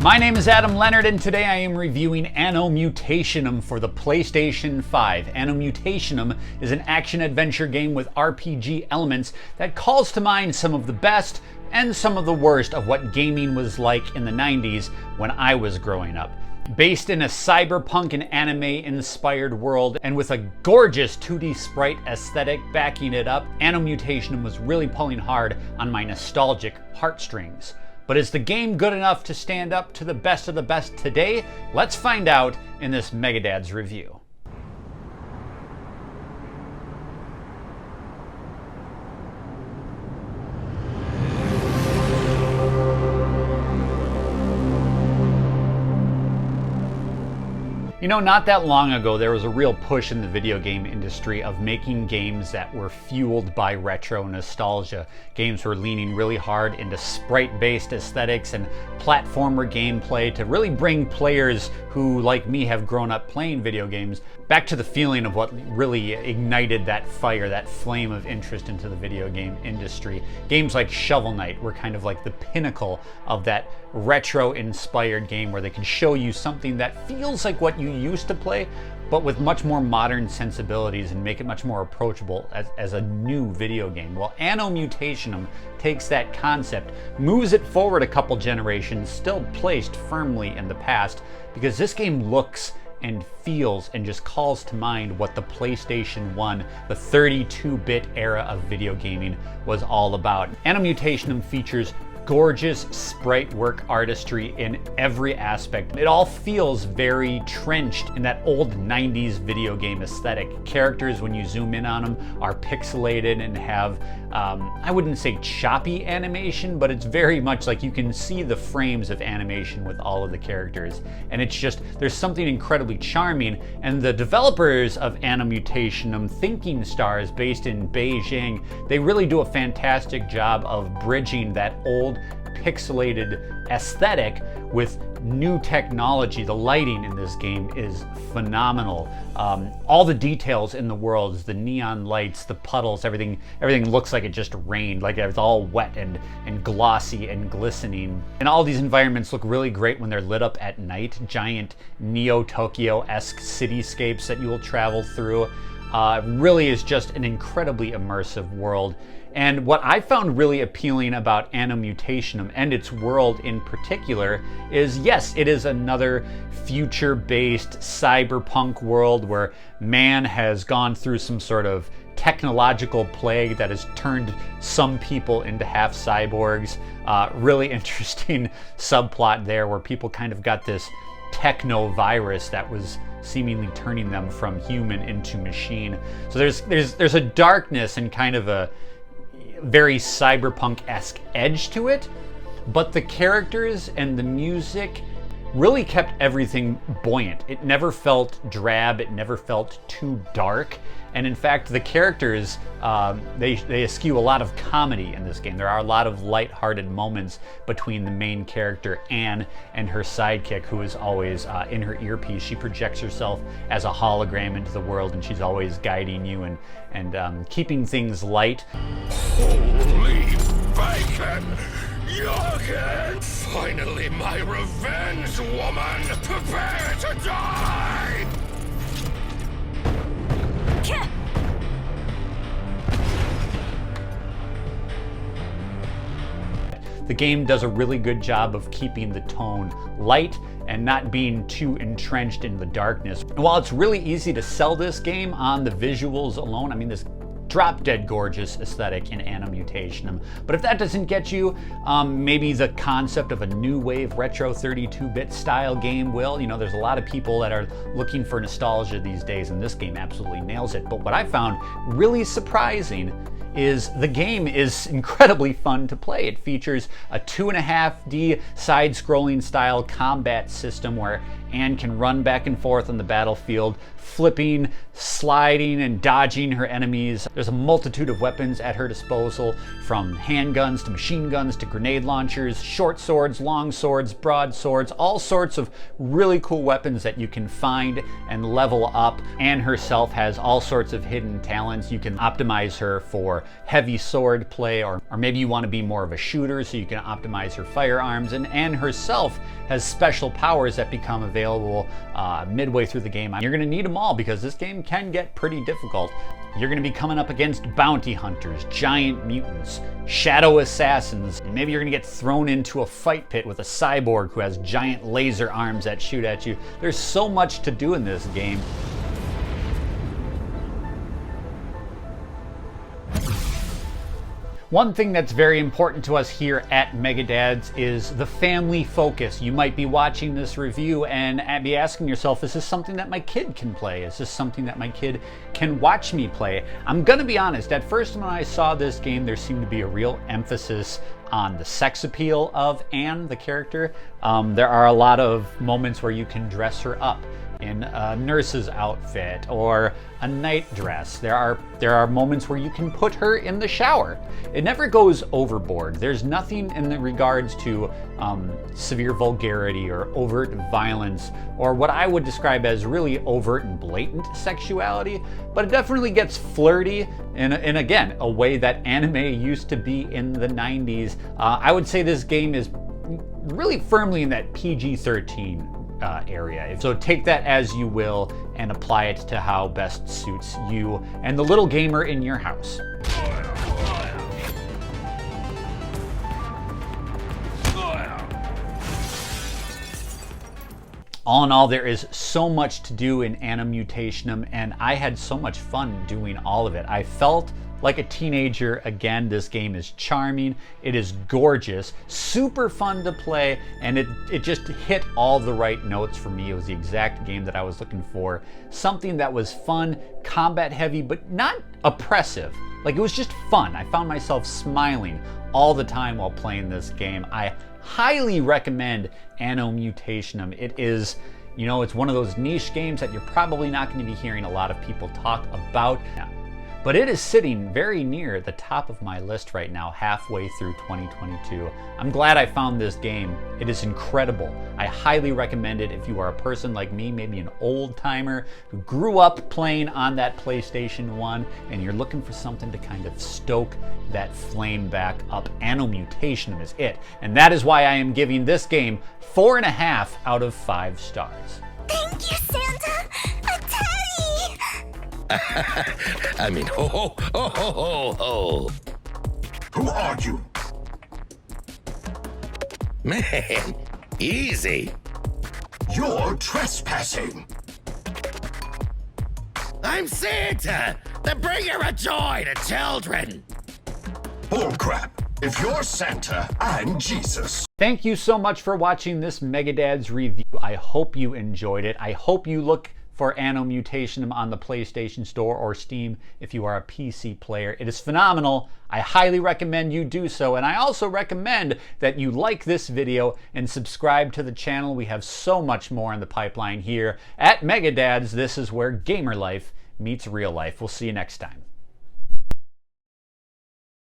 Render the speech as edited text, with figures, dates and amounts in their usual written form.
My name is Adam Leonard, and today I am reviewing Anno Mutationem for the PlayStation 5. Anno Mutationem is an action-adventure game with RPG elements that calls to mind some of the best and some of the worst of what gaming was like in the 90s when I was growing up. Based in a cyberpunk and anime-inspired world, and with a gorgeous 2D sprite aesthetic backing it up, Anno Mutationem was really pulling hard on my nostalgic heartstrings. But is the game good enough to stand up to the best of the best today? Let's find out in this Megadad's review. You know, not that long ago, there was a real push in the video game industry of making games that were fueled by retro nostalgia. Games were leaning really hard into sprite-based aesthetics and platformer gameplay to really bring players who, like me, have grown up playing video games back to the feeling of what really ignited that fire, that flame of interest into the video game industry. Games like Shovel Knight were kind of like the pinnacle of that retro-inspired game where they can show you something that feels like what you used to play, but with much more modern sensibilities and make it much more approachable as a new video game. Well, Anno Mutationem takes that concept, moves it forward a couple generations, still placed firmly in the past, because this game looks and feels and just calls to mind what the PlayStation 1, the 32-bit era of video gaming, was all about. Anno Mutationem features gorgeous sprite work artistry in every aspect. It all feels very trenched in that old 90s video game aesthetic. Characters, when you zoom in on them, are pixelated and have, I wouldn't say choppy animation, but it's very much like you can see the frames of animation with all of the characters. And it's just, there's something incredibly charming. And the developers of Anno Mutationem, Thinking Stars, based in Beijing, they really do a fantastic job of bridging that old pixelated aesthetic with new technology. The lighting in this game is phenomenal. All the details in the worlds, the neon lights, the puddles, everything looks like it just rained, like it's all wet and glossy and glistening. And all these environments look really great when they're lit up at night. Giant Neo-Tokyo-esque cityscapes that you will travel through. Really is just an incredibly immersive world. And what I found really appealing about Anno Mutationem and its world in particular is, yes, it is another future-based cyberpunk world where man has gone through some sort of technological plague that has turned some people into half cyborgs. Really interesting subplot there where people kind of got this techno virus that was seemingly turning them from human into machine. So there's a darkness and kind of a very cyberpunk-esque edge to it, but the characters and the music really kept everything buoyant. It never felt drab, it never felt too dark, and in fact the characters, they eschew a lot of comedy in this game. There are a lot of light-hearted moments between the main character, Anne, and her sidekick, who is always in her earpiece. She projects herself as a hologram into the world, and she's always guiding you and keeping things light. Holy bacon! Jorgen! Finally my revenge, woman! Prepare to die! The game does a really good job of keeping the tone light and not being too entrenched in the darkness. And while it's really easy to sell this game on the visuals alone, I mean, this drop-dead gorgeous aesthetic in Anno Mutationem. But if that doesn't get you, maybe the concept of a new wave retro 32-bit style game will. You know, there's a lot of people that are looking for nostalgia these days, and this game absolutely nails it. But what I found really surprising is the game is incredibly fun to play. It features a 2.5D side-scrolling style combat system where Anne can run back and forth on the battlefield, flipping, sliding, and dodging her enemies. There's a multitude of weapons at her disposal, from handguns to machine guns to grenade launchers, short swords, long swords, broadswords, all sorts of really cool weapons that you can find and level up. Anne herself has all sorts of hidden talents. You can optimize her for heavy sword play, or maybe you want to be more of a shooter, so you can optimize her firearms. And Anne herself has special powers that become available midway through the game. You're going to need them all because this game can get pretty difficult. You're going to be coming up against bounty hunters, giant mutants, shadow assassins, and maybe you're going to get thrown into a fight pit with a cyborg who has giant laser arms that shoot at you. There's so much to do in this game. One thing that's very important to us here at Megadads is the family focus. You might be watching this review and be asking yourself, is this something that my kid can play? Is this something that my kid can watch me play? I'm gonna be honest, at first when I saw this game, there seemed to be a real emphasis on the sex appeal of Anne, the character. There are a lot of moments where you can dress her up in a nurse's outfit or a night dress. There are moments where you can put her in the shower. It never goes overboard. There's nothing in the regards to severe vulgarity or overt violence, or what I would describe as really overt and blatant sexuality, but it definitely gets flirty in again, a way that anime used to be in the 90s. I would say this game is really firmly in that PG-13 area. So take that as you will and apply it to how best suits you and the little gamer in your house. All in all, there is so much to do in Anno Mutationem, and I had so much fun doing all of it. I felt like a teenager again. This game is charming, it is gorgeous, super fun to play, and it just hit all the right notes for me. It was the exact game that I was looking for. Something that was fun, combat heavy, but not oppressive. Like, it was just fun. I found myself smiling all the time while playing this game. I highly recommend Anno Mutationem. It is, you know, it's one of those niche games that you're probably not going to be hearing a lot of people talk about. But it is sitting very near the top of my list right now, halfway through 2022. I'm glad I found this game. It is incredible. I highly recommend it if you are a person like me, maybe an old timer who grew up playing on that PlayStation 1 and you're looking for something to kind of stoke that flame back up. Anno Mutationem is it. And that is why I am giving this game 4.5 out of 5 stars. Thank you, Santa! A teddy! I mean, ho ho ho ho ho ho. Who are you? Man, easy. You're trespassing. I'm Santa, the bringer of joy to children. Bullcrap. If you're Santa, I'm Jesus. Thank you so much for watching this Megadads review. I hope you enjoyed it. I hope you look for Anno Mutationem on the PlayStation Store or Steam if you are a PC player. It is phenomenal. I highly recommend you do so, and I also recommend that you like this video and subscribe to the channel. We have so much more in the pipeline here at Megadads. This is where gamer life meets real life. We'll see you next time.